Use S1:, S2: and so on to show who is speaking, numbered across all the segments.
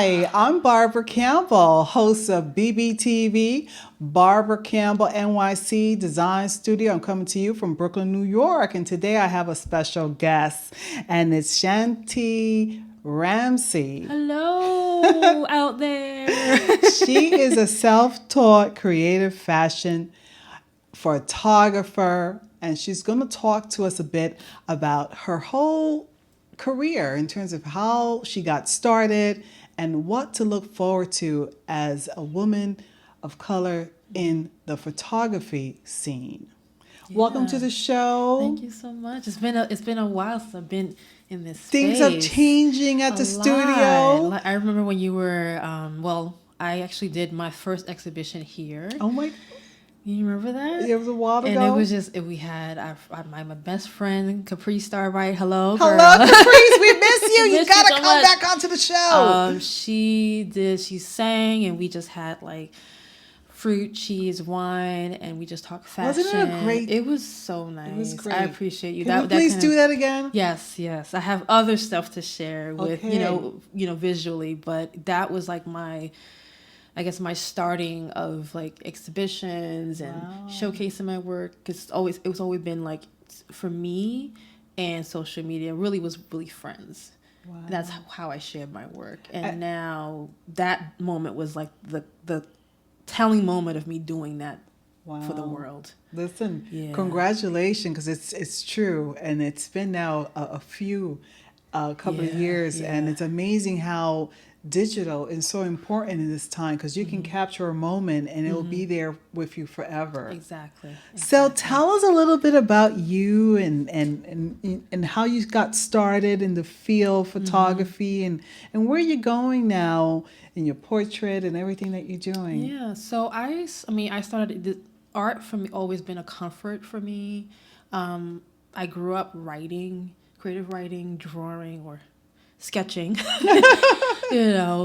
S1: Hi, I'm Barbara Campbell, host of BBTV, Barbara Campbell NYC Design Studio. I'm coming to you from Brooklyn, New York, and today I have a special guest, and it's Chante Ramsey.
S2: Hello out there.
S1: She is a self-taught creative fashion photographer, and she's going to talk to us a bit about her whole career in terms of how she got started and what to look forward to as a woman of color in the photography scene. Yeah. Welcome to the show.
S2: Thank you so much. It's been a while since I've been in this
S1: space. Things are changing at the studio.
S2: I remember when you were I actually did my first exhibition here.
S1: Oh my.
S2: You remember that?
S1: It was a while ago.
S2: And it was just, we had my best friend, Caprice Starbright. Hello,
S1: girl.
S2: Hello,
S1: Caprice. We miss you. You got to come back onto the show.
S2: She sang, and we just had like fruit, cheese, wine, and we just talked fashion.
S1: Wasn't it great?
S2: It was so nice.
S1: It was great.
S2: I appreciate you.
S1: Can you please do that again?
S2: Yes. I have other stuff to share with, visually, but that was like my starting of like exhibitions and showcasing my work. Because it was always been like, for me, and social media really was friends. Wow. That's how I shared my work. And now that moment was like the telling moment of me doing that for the world.
S1: Listen, congratulations, because it's true, and it's been now a couple of years, and it's amazing how digital is so important in this time, because you can capture a moment and it will be there with you forever.
S2: Exactly.
S1: So tell us a little bit about you and how you got started in the field of photography, and where you're going now in your portrait and everything that you're doing.
S2: Yeah. So I started, art for me always been a comfort for me. I grew up writing, creative writing, drawing, or sketching,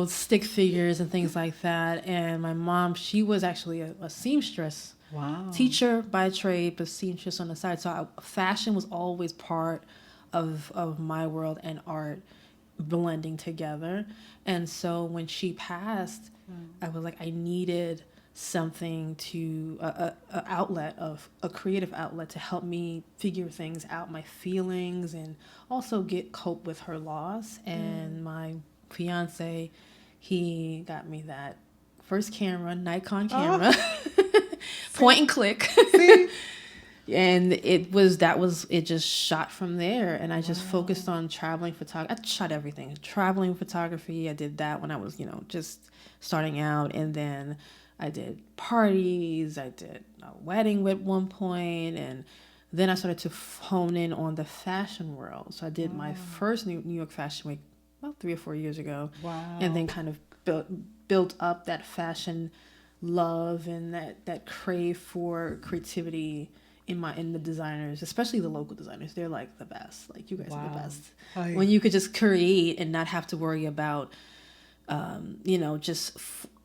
S2: stick figures and things like that. And my mom, she was actually a seamstress.
S1: Wow.
S2: Teacher by trade, but seamstress on the side. So fashion was always part of my world, and art blending together. And so when she passed, I was like, I needed something to a creative outlet to help me figure things out, my feelings, and also cope with her loss. And my fiance, he got me that first camera, Nikon camera, point and click. And it just shot from there. And I just focused on traveling photography. I shot everything. Traveling photography, I did that when I was, just starting out. And then I did parties, I did a wedding at one point, and then I started to hone in on the fashion world. So I did my first New York Fashion Week about 3 or 4 years ago.
S1: Wow.
S2: And then kind of built up that fashion love and that crave for creativity in the designers, especially the local designers. They're like the best. Like, you guys are the best. When you could just create and not have to worry about, just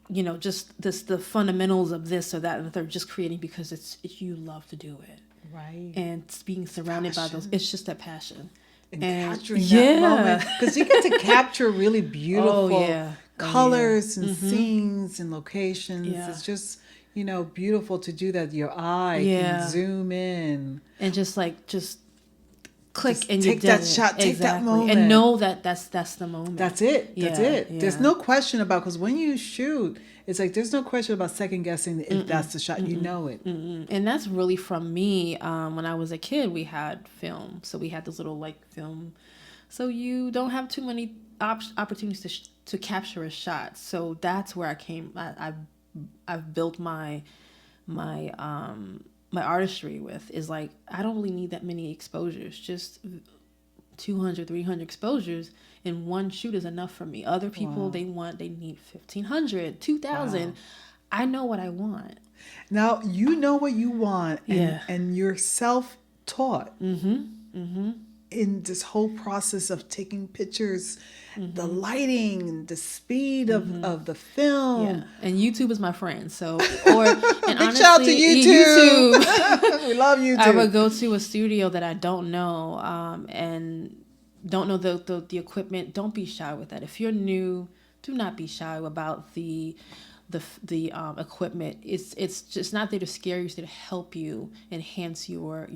S2: the fundamentals of this or that, and they're just creating because it's you love to do it.
S1: Right.
S2: And being surrounded by those, it's just that passion.
S1: And capturing that moment. Because you get to capture really beautiful colors and scenes and locations. Yeah. It's just, beautiful to do that. Your eye can zoom in.
S2: And just click and
S1: take that shot, take that moment,
S2: and know that's the moment.
S1: That's it. That's it. Yeah. There's no question about, because when you shoot, it's like there's no question about second guessing if that's the shot. You know it.
S2: And that's really from me. When I was a kid, we had film, so we had this little film. So you don't have too many opportunities to capture a shot. So that's where I came. I've built my artistry with, is like, I don't really need that many exposures. Just 200, 300 exposures in one shoot is enough for me. Other people, they need 1,500, 2,000. Wow. I know what I want.
S1: Now, you know what you want, and you're self-taught. In this whole process of taking pictures, the lighting, the speed of the film.
S2: Yeah. And YouTube is my friend. So, and
S1: honestly, shout out to YouTube. We love YouTube.
S2: I would go to a studio that I don't know, and don't know the equipment. Don't be shy with that. If you're new do not be shy about the equipment. It's just not there to scare you, it's there to help you enhance your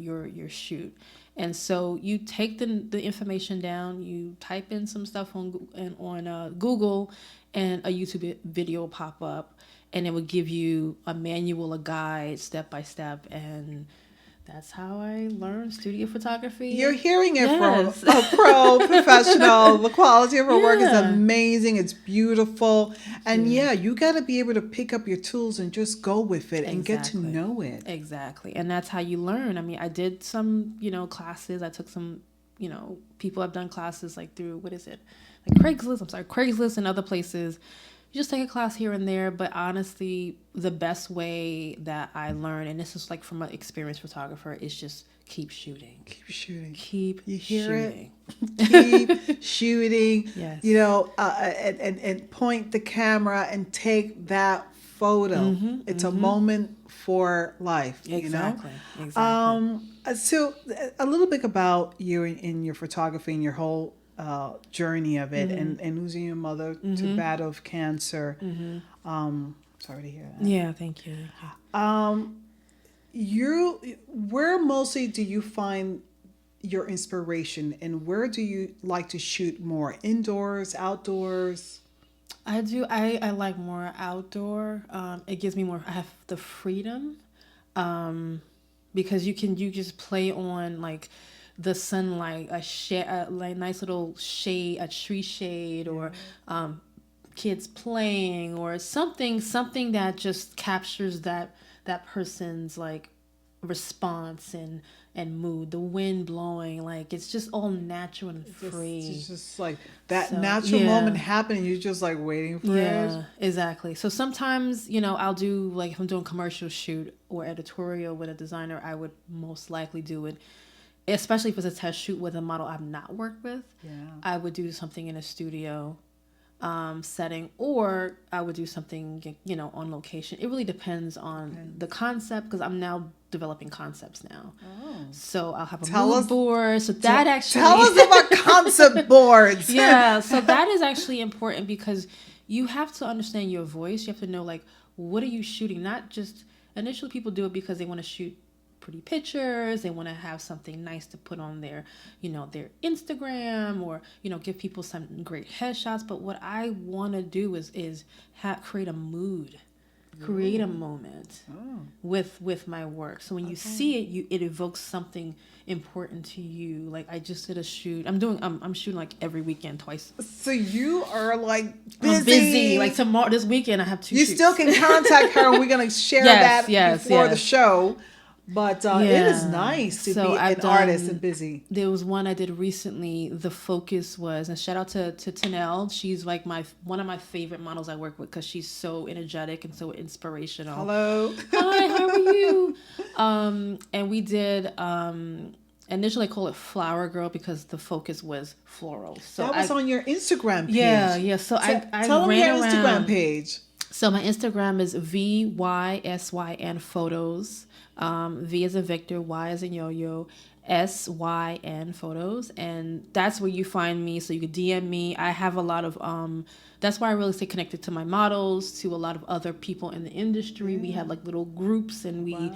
S2: shoot. And so you take the information down, you type in some stuff on Google, and a YouTube video will pop up, and it will give you a manual, a guide, step by step, and that's how I learned studio photography.
S1: You're hearing it
S2: Yes.
S1: from a pro professional. The quality of her work is
S2: Yeah.
S1: amazing. It's beautiful. And yeah, you got to be able to pick up your tools and just go with it and get to
S2: Exactly.
S1: know it.
S2: Exactly. And that's how you learn. I mean, I did some, classes. I took some, people have done classes like through, what is it? Like Craigslist and other places. You just take a class here and there. But honestly, the best way that I learn, and this is like from an experienced photographer, is just keep shooting.
S1: Keep shooting.
S2: Keep
S1: You hear
S2: shooting.
S1: it? Keep shooting.
S2: Yes.
S1: And point the camera and take that photo. It's a moment for life.
S2: Exactly.
S1: You know.
S2: Exactly.
S1: So a little bit about you in your photography and your whole journey of it, and losing your mother to battle of cancer. Sorry to hear that.
S2: Yeah. Thank you.
S1: Where mostly do you find your inspiration, and where do you like to shoot more? Indoors, outdoors?
S2: I do. I like more outdoor. It gives me more. I have the freedom, because you just play on like the sunlight, a like nice little shade, a tree shade, or kids playing, or something that just captures that person's like response and mood, the wind blowing, like it's just all natural and free.
S1: It's just like that
S2: So,
S1: natural
S2: yeah.
S1: moment happening. You're just like waiting for
S2: Yeah,
S1: it.
S2: exactly. So sometimes, I'll do, like, if I'm doing commercial shoot or editorial with a designer, I would most likely do it, especially if it's a test shoot with a model I've not worked with.
S1: Yeah.
S2: I would do something in a studio setting, or I would do something, on location. It really depends on the concept, because I'm now developing concepts now.
S1: Oh.
S2: So I'll have a
S1: Tell
S2: mood
S1: us-
S2: board. So that actually...
S1: Tell us about concept boards.
S2: Yeah, so that is actually important, because you have to understand your voice. You have to know, like, what are you shooting? Not just... Initially, people do it because they want to shoot pretty pictures. They want to have something nice to put on their Instagram, or, give people some great headshots. But what I want to do is create a mood, create a moment with my work. So when you see it, it evokes something important to you. Like, I just did a shoot. I'm shooting like every weekend, twice.
S1: So you are like busy.
S2: I'm busy. Like this weekend, I have 2
S1: You
S2: shoots.
S1: still can contact her, and we're going to share that before the
S2: yes.
S1: show. But it is
S2: Yeah.
S1: nice to
S2: So
S1: be
S2: I've
S1: an artist and busy.
S2: There was one I did recently. The focus was, and shout out to Tanel. She's like one of my favorite models I work with, because she's so energetic and so inspirational.
S1: Hello.
S2: Hi, how are you? And we did initially I call it Flower Girl, because the focus was floral. So
S1: That was on your Instagram page.
S2: Yeah. So I
S1: tell them
S2: ran
S1: your
S2: around.
S1: Instagram page.
S2: So my Instagram is VYSYN photos. V as in Victor, Y as in Yo-Yo, SYN photos, and that's where you find me. So you can DM me. I have a lot of that's why I really stay connected to my models, to a lot of other people in the industry. We have like little groups, and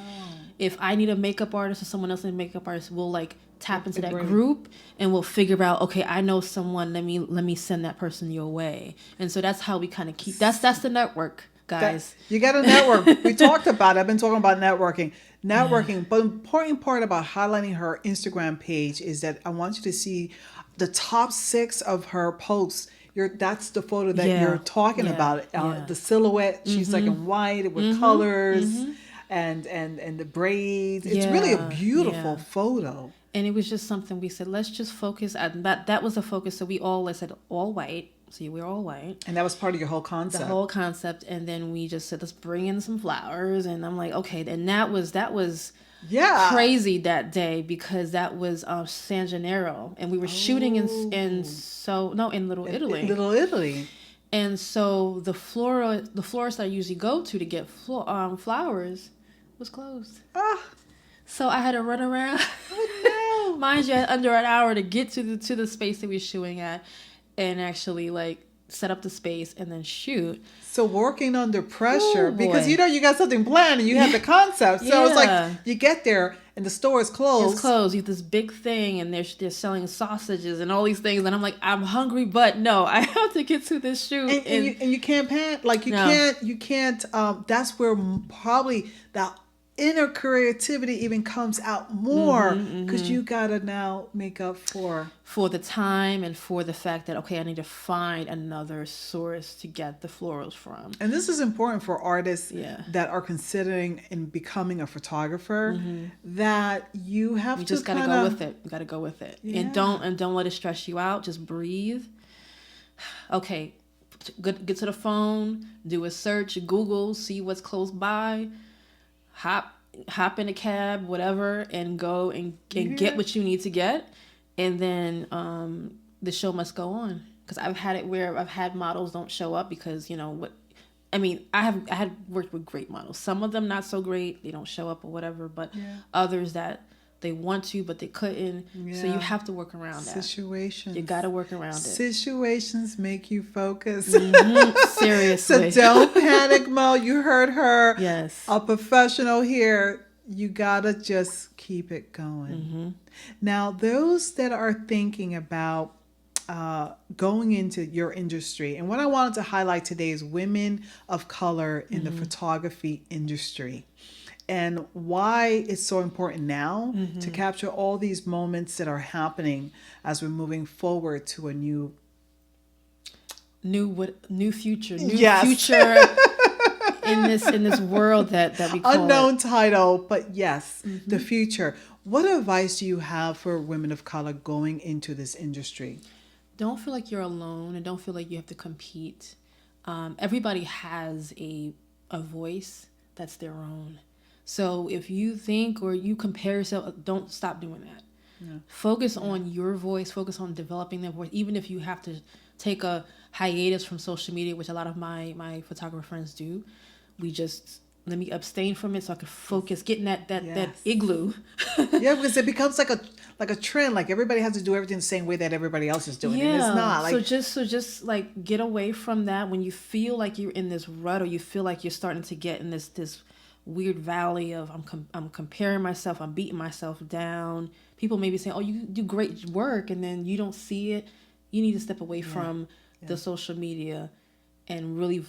S2: if I need a makeup artist or someone else need a makeup artist, we'll like tap into that group, and we'll figure out, okay, I know someone, let me send that person your way. And so that's how we kind of keep that's the network, guys.
S1: You got to network. We talked about it. I've been talking about networking. But the important part about highlighting her Instagram page is that I want you to see the top 6 of her posts. That's the photo that you're talking about. The silhouette. She's like in white with colors and the braids. It's really a beautiful photo.
S2: And it was just something we said, let's just focus on that was the focus. So we all said all white. So we're all white.
S1: And that was part of your whole concept.
S2: The whole concept. And then we just said, let's bring in some flowers. And I'm like, okay. And that was crazy that day, because that was San Gennaro. And we were shooting in Little Italy.
S1: In Little Italy.
S2: And so the florist I usually go to get flowers was closed. So I had to run around.
S1: Oh, no.
S2: Mind you, I had under an hour to get to the space that we were shooting at, and actually like set up the space, and then shoot.
S1: So working under pressure,
S2: Oh,
S1: because
S2: boy.
S1: you got something planned and you have the concept. So it's like
S2: Yeah.
S1: you get there and the store is closed.
S2: It's closed. You have this big thing, and they're selling sausages and all these things, and I'm like, I'm hungry, but no, I have to get to this shoot.
S1: And you can't pan, like you
S2: No.
S1: can't that's where probably that inner creativity even comes out more, because you gotta now make up for
S2: the time and for the fact that, okay, I need to find another source to get the florals from.
S1: and this is important for artists
S2: Yeah.
S1: that are considering in becoming a photographer, that you have
S2: You
S1: to
S2: just gotta
S1: kinda,
S2: go with it. You gotta go with it,
S1: Yeah.
S2: and don't let it stress you out. Just breathe. Okay, get to the phone, do a search, Google, see what's close by, hop in a cab, whatever, and go and get what you need to get, and then the show must go on. Because I've had it where I've had models don't show up because, what I mean, I had worked with great models. Some of them not so great, they don't show up or whatever, but others that they want to but they couldn't. So you have to work around that.
S1: situations.
S2: You got to work around it.
S1: Situations make you focus.
S2: Seriously.
S1: So don't panic, Mo. You heard her.
S2: Yes.
S1: A professional here. You gotta just keep it going. Now, those that are thinking about going into your industry, and what I wanted to highlight today is women of color in the photography industry, and why it's so important now to capture all these moments that are happening as we're moving forward to a new
S2: future
S1: Yes.
S2: future in this world that we call
S1: unknown title, but yes, the future. What advice do you have for women of color going into this industry?
S2: Don't feel like you're alone, and don't feel like you have to compete. Everybody has a voice that's their own. So if you think or you compare yourself, don't stop doing that. Focus on your voice, focus on developing that voice, even if you have to take a hiatus from social media, which a lot of my photographer friends do. Let me abstain from it so I can focus, getting that igloo.
S1: Yeah, because it becomes like a trend. Like everybody has to do everything the same way that everybody else is doing. And it's not like
S2: so just like get away from that. When you feel like you're in this rut, or you feel like you're starting to get in this weird valley of I'm comparing myself, I'm beating myself down. People may be saying, "Oh, you do great work," and then you don't see it. You need to step away from the social media and really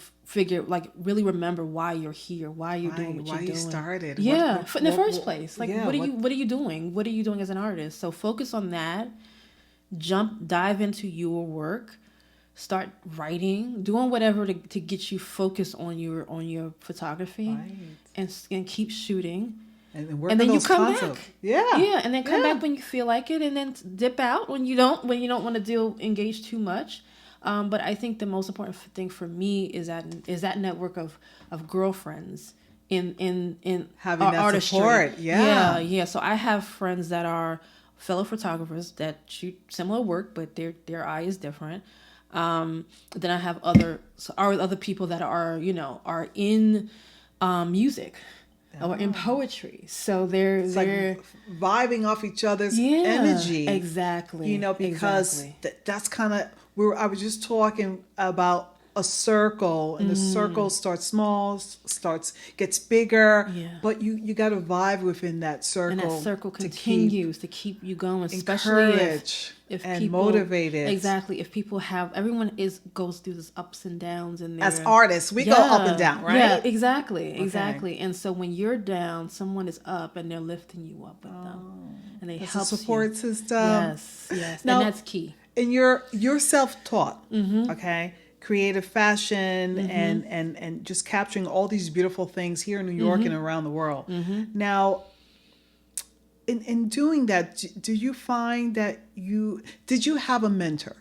S2: really remember why you're here, why you're doing what you're doing.
S1: Why you started.
S2: Yeah, in the first place. Like,
S1: yeah,
S2: what are you doing? What are you doing as an artist? So focus on that. Dive into your work. Start writing, doing whatever to get you focused on your photography, and keep shooting.
S1: And work
S2: And
S1: on
S2: then you
S1: those
S2: come
S1: concepts.
S2: back.
S1: Yeah.
S2: And then come back when you feel like it, and then dip out when you don't want to engage too much. But I think the most important thing for me is that network of girlfriends in
S1: Having
S2: our
S1: that
S2: artistry.
S1: support.
S2: Yeah. So I have friends that are fellow photographers that shoot similar work, but their eye is different. Then I have other people that are in music. Or in poetry, so they're
S1: like vibing off each other's energy.
S2: Exactly.
S1: Because that's kind of where I was just talking about a circle, and the circle starts small, gets bigger, but you got to vibe within that circle,
S2: and that circle continues to keep you going, especially
S1: encourage
S2: if
S1: and
S2: people,
S1: motivated.
S2: Exactly. If people everyone goes through this ups and downs, and
S1: as artists we go up and down, right?
S2: Yeah, exactly. And so when you're down, someone is up and they're lifting you up with them, and they help
S1: a support system.
S2: Yes. Now, and that's key.
S1: And you're self-taught, okay? Creative fashion and just capturing all these beautiful things here in New York and around the world. Now, in doing that, do you find that did you have a mentor?